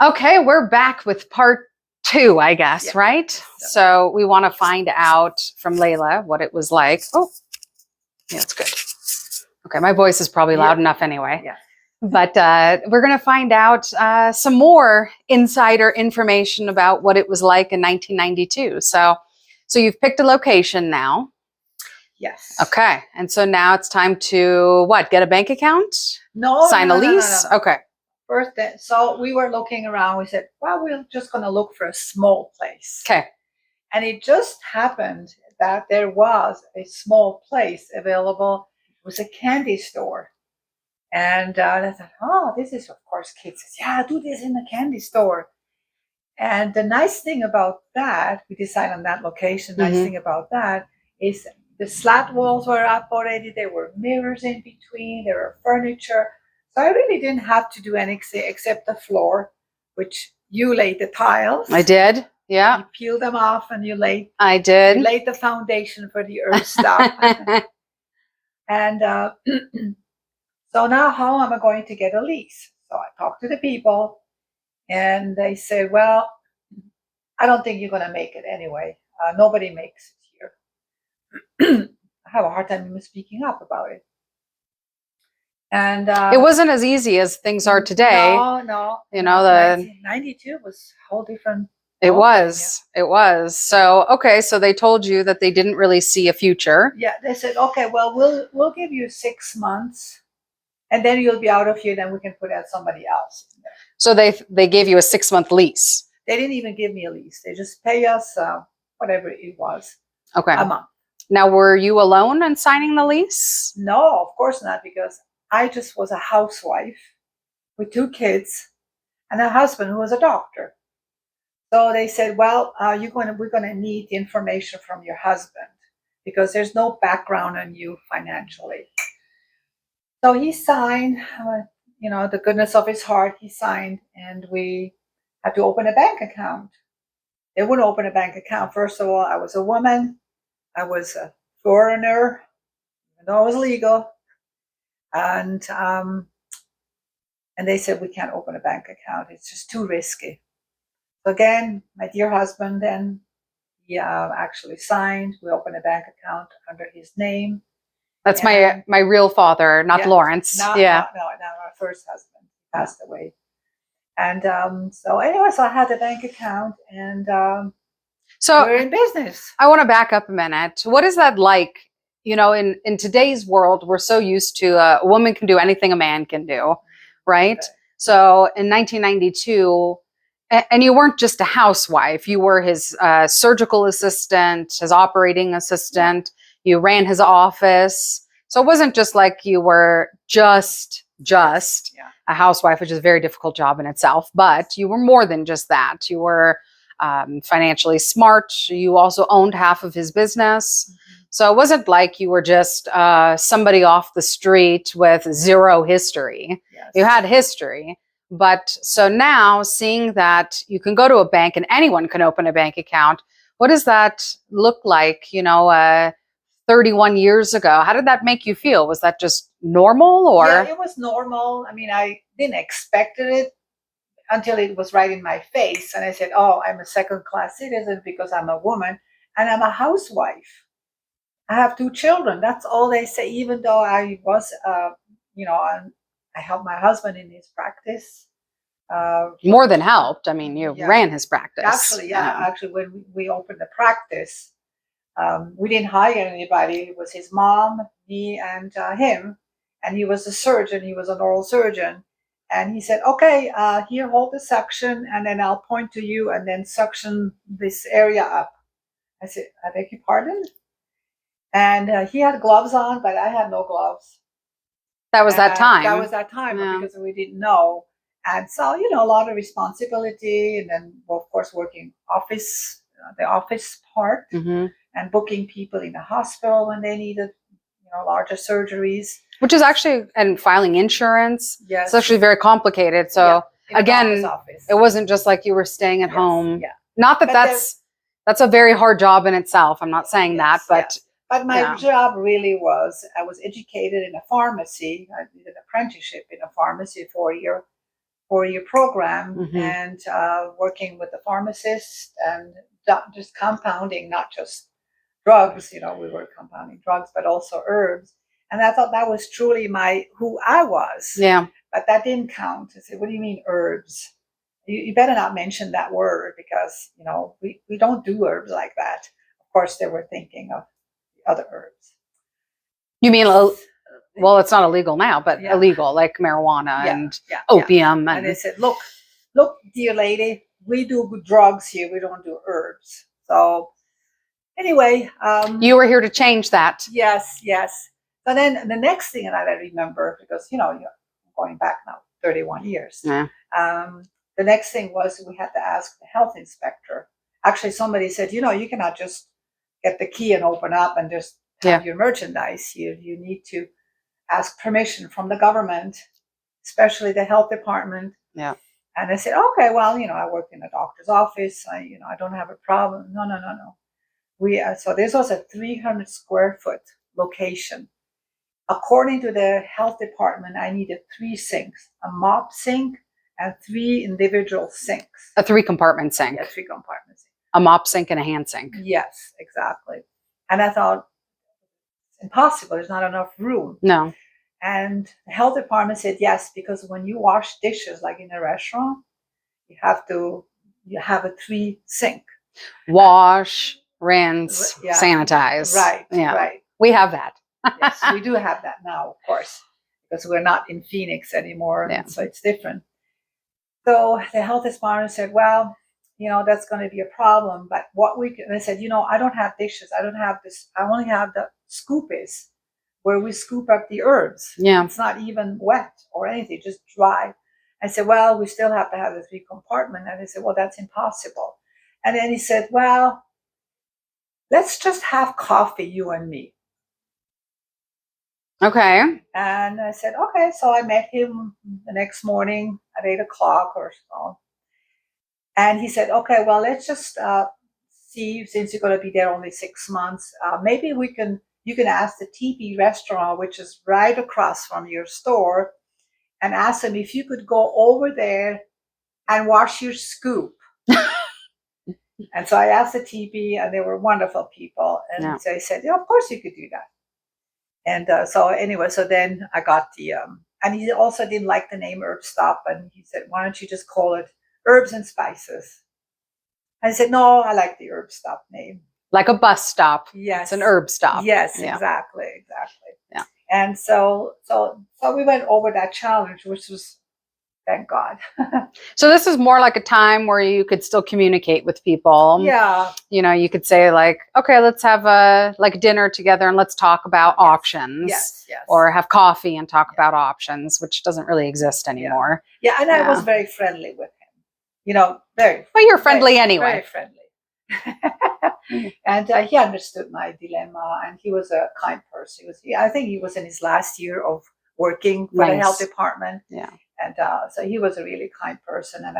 Okay, we're back with part 2, I guess, Yeah. right? So we want to find out from Leilah what it was like. Oh, yeah, it's good. Okay, my voice is probably loud enough anyway. Yeah. But we're going to find out some more insider information about what it was like in 1992. So you've picked a location now. Yes. Okay, and so now it's time to what? Get a bank account? No. Sign a lease? No. Okay. First, so we were looking around. We said, well, we're just going to look for a small place. Okay. And it just happened that there was a small place available. It was a candy store. And I thought, oh, this is, of course, kids says, yeah, do this in the candy store. And the nice thing about that, we decided on that location, nice thing about that is the slat walls were up already. There were mirrors in between. There were furniture. So I really didn't have to do anything except the floor, which you laid the tiles. I did. Yeah. You peeled them off and you laid. I did. You laid the foundation for the earth stuff. And so now how am I going to get a lease? So I talked to the people and they said, well, I don't think you're going to make it anyway. Nobody makes it here. I have a hard time even speaking up about it. And it wasn't as easy as things are today. No. You know, the 1992 was a whole different. It was. So, okay. So they told you that they didn't really see a future. Yeah. They said, okay, well, we'll give you 6 months and then you'll be out of here. Then we can put out somebody else. So they gave you a 6-month lease. They didn't even give me a lease. They just pay us whatever it was. Okay. A month. Now, were you alone in signing the lease? No, of course not, because I just was a housewife with 2 kids and a husband who was a doctor. So they said, well, we're going to need the information from your husband because there's no background on you financially. So he signed, the goodness of his heart, he signed, and we had to open a bank account. They wouldn't open a bank account. First of all, I was a woman. I was a foreigner, even though I was legal. And they said, we can't open a bank account. It's just too risky. So again, my dear husband then, he actually signed. We opened a bank account under his name. That's my real father, not Lawrence. No, our first husband passed away. And so anyway, so I had a bank account and so we're in business. I want to back up a minute. What is that like? You know, in today's world, we're so used to a woman can do anything a man can do, right? Okay. So in 1992, and you weren't just a housewife, you were his surgical assistant, his operating assistant, you ran his office. So it wasn't just like you were just a housewife, which is a very difficult job in itself, but you were more than just that. You were financially smart. You also owned half of his business. So it wasn't like you were just somebody off the street with zero history. Yes. You had history. But so now seeing that you can go to a bank and anyone can open a bank account, what does that look like, 31 years ago? How did that make you feel? Was that just normal or? Yeah, it was normal. I mean, I didn't expect it until it was right in my face. And I said, oh, I'm a second-class citizen because I'm a woman and I'm a housewife. I have 2 children. That's all they say, even though I was, I helped my husband in his practice. More than helped. I mean, you ran his practice. Actually, when we opened the practice, we didn't hire anybody. It was his mom, me, and him. And he was a surgeon. He was an oral surgeon. And he said, okay, here, hold the suction, and then I'll point to you and then suction this area up. I said, I beg your pardon? And he had gloves on, but I had no gloves. That was that time. That was that time because we didn't know. And so, a lot of responsibility. And then, of course, working the office part and booking people in the hospital when they needed, larger surgeries. Which is actually, and filing insurance. Yes. It's actually very complicated. So again, it wasn't just like you were staying at home. Yeah. Not that that's a very hard job in itself. I'm not saying that, but. But my job really was, I was educated in a pharmacy. I did an apprenticeship in a pharmacy for a year. 4-year program Mhm. and working with the pharmacist and just compounding, not just drugs. You know, we were compounding drugs, but also herbs. And I thought that was truly who I was. Yeah. But that didn't count. I said, what do you mean herbs? You better not mention that word because, you know, we don't do herbs like that. Of course, they were thinking of other herbs. You mean, well, it's not illegal now, but Yeah. illegal, like marijuana Yeah, and yeah, opium. And they said, look, dear lady, we do drugs here. We don't do herbs. So anyway. You were here to change that. Yes, yes. So then the next thing that I remember, because, you know, going back now 31 years, Yeah. the next thing was we had to ask the health inspector. Actually, somebody said, you know, you cannot just get the key and open up and just have your merchandise. You need to ask permission from the government, especially the health department. Yeah. And I said, okay, well, you know, I work in a doctor's office. I don't have a problem. No. So this was a 300 square foot location. According to the health department, I needed 3 sinks, a mop sink and 3 individual sinks. A 3-compartment sink. Yeah, 3 compartment sink. A mop sink and a hand sink. Yes, exactly. And I thought, it's impossible. There's not enough room. No. And the health department said yes, because when you wash dishes, like in a restaurant, you have a 3 sink. Wash, rinse, sanitize. Right, yeah. right. We have that. Yes, we do have that now, of course, because we're not in Phoenix anymore, so it's different. So the health department said, well, you know, that's going to be a problem, but and I said, you know, I don't have dishes. I don't have this. I only have the scoopies where we scoop up the herbs. Yeah. It's not even wet or anything, just dry. I said, well, we still have to have the 3 compartment. And I said, well, that's impossible. And then he said, well, let's just have coffee, you and me. Okay. And I said, okay. So I met him the next morning at 8 o'clock or so. And he said, okay, well, let's just see, since you're going to be there only 6 months, maybe you can ask the TP restaurant, which is right across from your store, and ask them if you could go over there and wash your scoop. And so I asked the TP, and they were wonderful people. And so they said, yeah, of course you could do that. And so anyway, so then I got and he also didn't like the name Herb Stop. And he said, why don't you just call it Herbs and Spices? I said, no, I like the Herb Stop name. Like a bus stop. Yes. It's an herb stop. Yes, exactly. Yeah. And so we went over that challenge, which was, thank God. So this is more like a time where you could still communicate with people. Yeah. You know, you could say like, okay, let's have a dinner together and let's talk about options. Yes. Or have coffee and talk about options, which doesn't really exist anymore. Yeah, and I was very friendly with him. You know, very. Well, you're friendly anyway. Very friendly. And he understood my dilemma, and he was a kind person. I think he was in his last year of working for the health department. Yeah. And so he was a really kind person. And